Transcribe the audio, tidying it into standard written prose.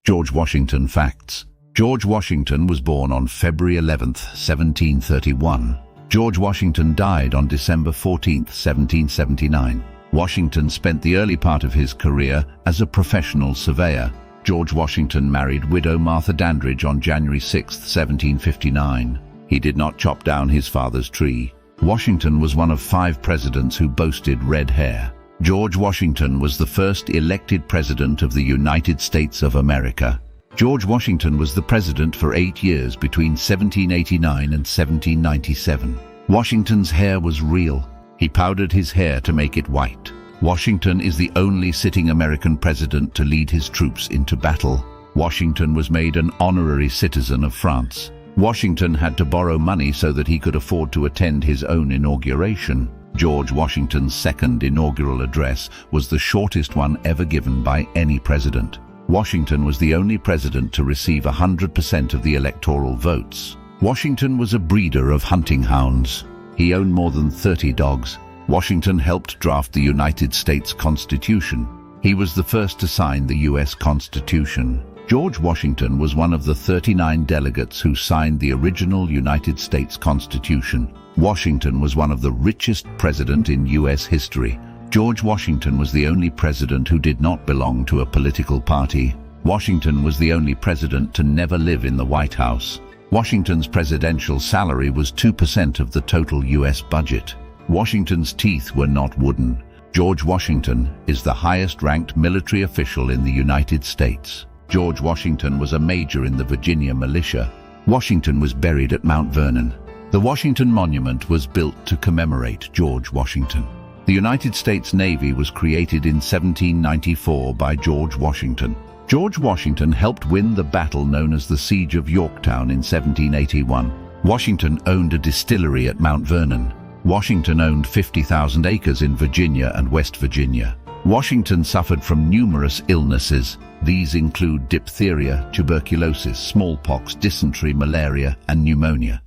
George Washington facts. George Washington was born on February 11, 1731. George Washington died on December 14, 1779. Washington spent the early part of his career as a professional surveyor. George Washington married widow Martha Dandridge on January 6, 1759. He did not chop down his father's tree. Washington was one of 5 presidents who boasted red hair. George Washington was the first elected president of the United States of America. George Washington was the president for 8 years between 1789 and 1797. Washington's hair was real. He powdered his hair to make it white. Washington is the only sitting American president to lead his troops into battle. Washington was made an honorary citizen of France. Washington had to borrow money so that he could afford to attend his own inauguration. George Washington's second inaugural address was the shortest one ever given by any president. Washington was the only president to receive 100% of the electoral votes. Washington was a breeder of hunting hounds. He owned more than 30 dogs. Washington helped draft the United States Constitution. He was the first to sign the U.S. Constitution. George Washington was one of the 39 delegates who signed the original United States Constitution. Washington was one of the richest presidents in U.S. history. George Washington was the only president who did not belong to a political party. Washington was the only president to never live in the White House. Washington's presidential salary was 2% of the total U.S. budget. Washington's teeth were not wooden. George Washington is the highest-ranked military official in the United States. George Washington was a major in the Virginia militia. Washington was buried at Mount Vernon. The Washington Monument was built to commemorate George Washington. The United States Navy was created in 1794 by George Washington. George Washington helped win the battle known as the Siege of Yorktown in 1781. Washington owned a distillery at Mount Vernon. Washington owned 50,000 acres in Virginia and West Virginia. Washington suffered from numerous illnesses. These include diphtheria, tuberculosis, smallpox, dysentery, malaria, and pneumonia.